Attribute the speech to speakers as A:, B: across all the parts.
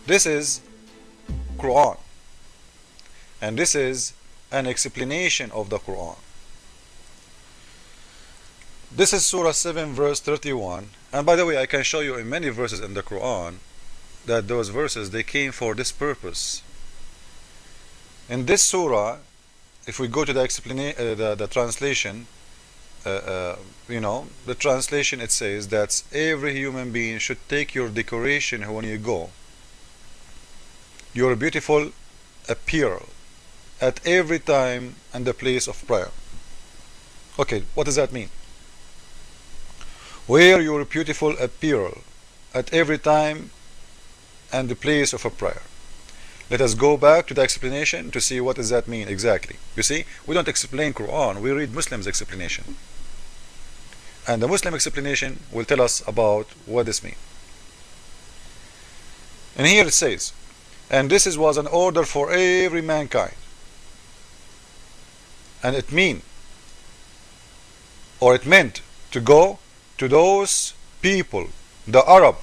A: This is Quran, and this is an explanation of the Quran. This is Surah 7 verse 31, and by the way, I can show you in many verses in the Quran that those verses, they came for this purpose. In this surah, if we go to the explanation, the translation, the translation, it says that every human being should take your decoration when you go, your beautiful apparel, at every time and the place of prayer. Okay, what does that mean? Wear your beautiful apparel at every time and the place of a prayer. Let us go back to the explanation to see what does that mean exactly. You see, we don't explain Quran, we read Muslims' explanation. And the Muslim explanation will tell us about what this means. And here it says, and this was an order for every mankind. And it meant to go to those people, the Arab,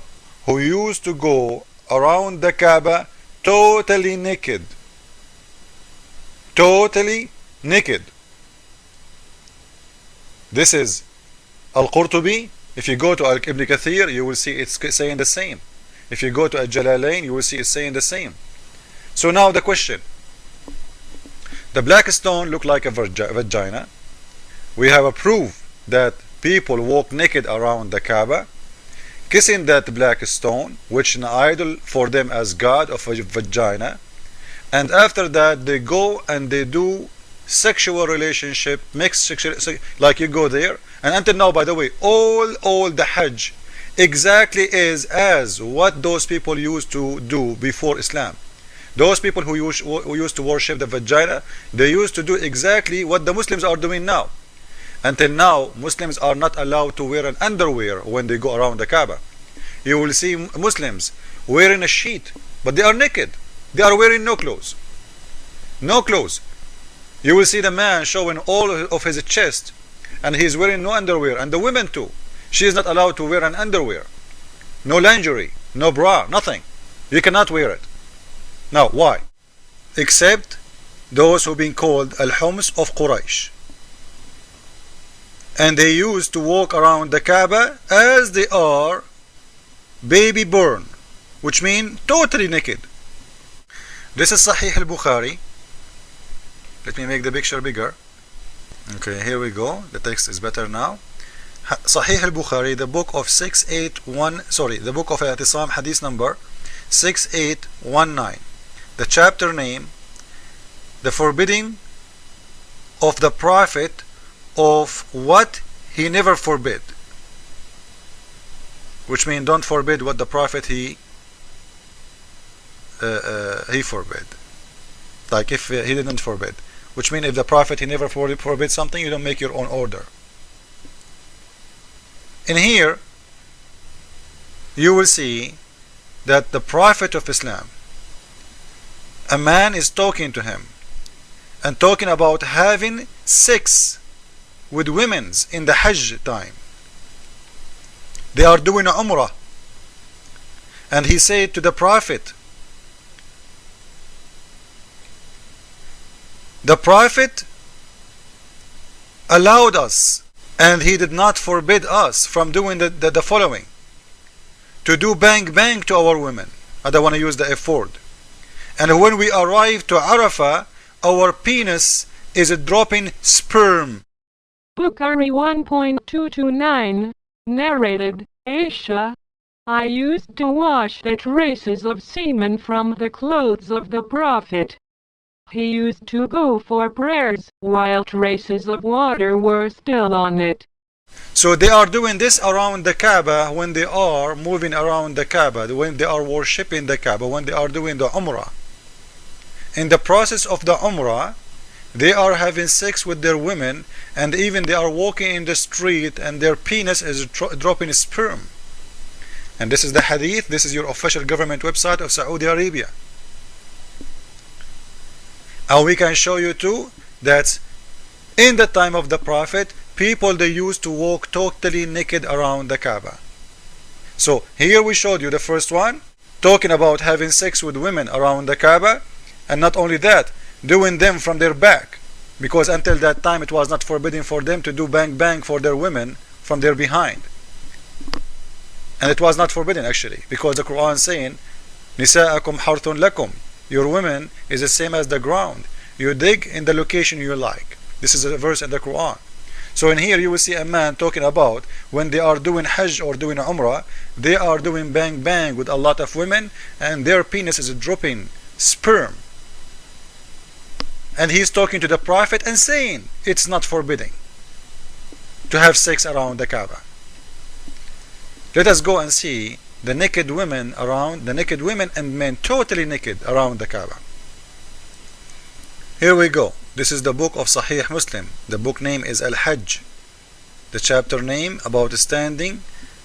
A: who used to go around the Kaaba totally naked. Totally naked. This is Al-Qurtubi. If you go to Ibn Kathir, you will see it's saying the same. If you go to Al-Jalalain, you will see it's saying the same. So now the question. The black stone looked like a vagina. We have a proof that people walk naked around the Kaaba, kissing that black stone, which is an idol for them as god of a vagina, and after that they go and they do sexual relationship, mixed sexual, like you go there, and until now, by the way, all the Hajj exactly is as what those people used to do before Islam. Those people who used to worship the vagina, they used to do exactly what the Muslims are doing now. Until now, Muslims are not allowed to wear an underwear when they go around the Kaaba. You will see Muslims wearing a sheet, but they are naked. They are wearing no clothes. No clothes. You will see the man showing all of his chest, and he is wearing no underwear, and the women too. She is not allowed to wear an underwear. No lingerie, no bra, nothing. You cannot wear it. Now, why? Except those who have been called Al-Hums of Quraysh. And they used to walk around the Kaaba as they are baby born, which means totally naked. This is Sahih al-Bukhari. Let me make the picture bigger. Okay, here we go. The text is better now. Sahih al-Bukhari, the book of the book of Al-I'tisam, hadith number 6819. The chapter name, the forbidding of the Prophet of what he never forbid, which means don't forbid what the Prophet he forbid, like if he didn't forbid, which means if the Prophet he never forbid something, you don't make your own order. In here you will see that the Prophet of Islam, a man is talking to him and talking about having sex with women in the Hajj time. They are doing a Umrah, and he said to the Prophet, the Prophet allowed us, and he did not forbid us from doing the following: to do bang bang to our women. I don't want to use the F word. And when we arrive to Arafah, our penis is dropping sperm.
B: Bukhari 1.229, narrated, Aisha, I used to wash the traces of semen from the clothes of the Prophet. He used to go for prayers while traces of water were still on it.
A: So they are doing this around the Kaaba when they are moving around the Kaaba, when they are worshipping the Kaaba, when they are doing the Umrah. In the process of the Umrah, they are having sex with their women, and even they are walking in the street and their penis is dropping sperm. And this is the hadith. This is your official government website of Saudi Arabia. And we can show you too that in the time of the Prophet, people they used to walk totally naked around the Kaaba. So here we showed you the first one, talking about having sex with women around the Kaaba, and not only that, doing them from their back, because until that time it was not forbidden for them to do bang bang for their women from their behind. And it was not forbidden actually, because the Quran is saying nisa'akum harthun lakum, your women is the same as the ground, you dig in the location you like. This is a verse in the Quran. So in here you will see a man talking about when they are doing Hajj or doing Umrah, they are doing bang bang with a lot of women and their penis is dropping sperm. And he's talking to the Prophet and saying it's not forbidding to have sex around the Kaaba. Let us go and see the naked women around, the naked women and men totally naked around the Kaaba. Here we go. This is the book of Sahih Muslim. The book name is Al-Hajj. The chapter name about standing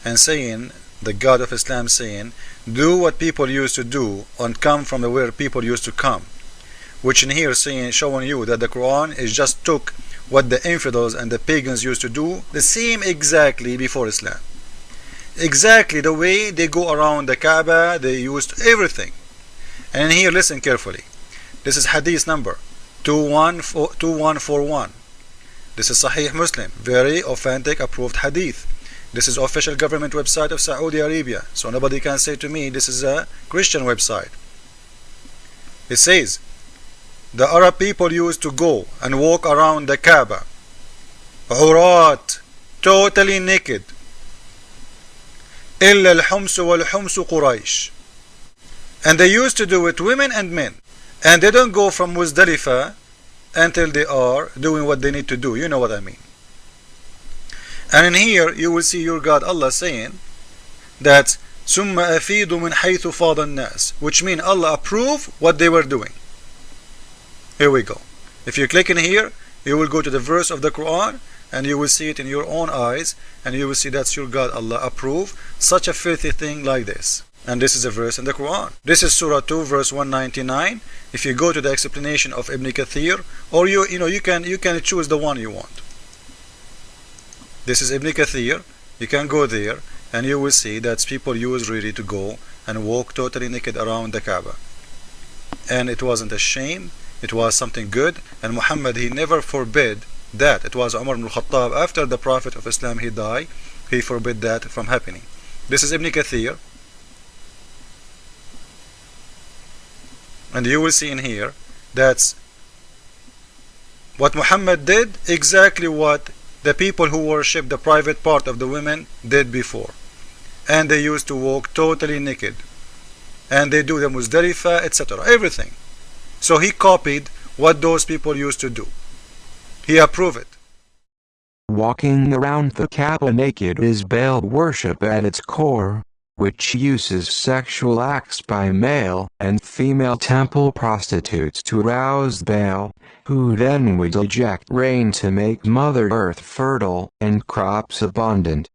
A: and saying, the God of Islam saying, do what people used to do and come from where people used to come. Which in here saying, showing you that the Quran is just took what the infidels and the pagans used to do, the same exactly before Islam. Exactly the way they go around the Kaaba, they used everything. And here listen carefully. This is hadith number 2141. This is Sahih Muslim, very authentic approved hadith. This is official government website of Saudi Arabia, so nobody can say to me this is a Christian website. It says the Arab people used to go and walk around the Kaaba urat, totally naked, illa al-hums wal-hums Quraysh, and they used to do it women and men. And they don't go from Muzdalifah until they are doing what they need to do. You know what I mean. And in here you will see your God Allah saying that ثُمَّ أَفِيدُ مِنْ حَيْثُ فَاضَ النَّاسِ, which means Allah approve what they were doing. Here we go. If you click in here, you will go to the verse of the Quran and you will see it in your own eyes, and you will see that's your God Allah approve such a filthy thing like this. And this is a verse in the Quran. This is Surah 2 verse 199. If you go to the explanation of Ibn Kathir, or you can choose the one you want. This is Ibn Kathir. You can go there and you will see that people used really to go and walk totally naked around the Kaaba. And it wasn't a shame, it was something good, and Muhammad, he never forbid that. It was Umar ibn al-Khattab, after the Prophet of Islam he died, he forbid that from happening. This is Ibn Kathir. And you will see in here that's what Muhammad did, exactly what the people who worship the private part of the women did before. And they used to walk totally naked. And they do the Muzdalifah, etc. Everything. So he copied what those people used to do. He approved it.
C: Walking around the Kaaba naked is Baal worship at its core, which uses sexual acts by male and female temple prostitutes to arouse Baal, who then would eject rain to make Mother Earth fertile and crops abundant.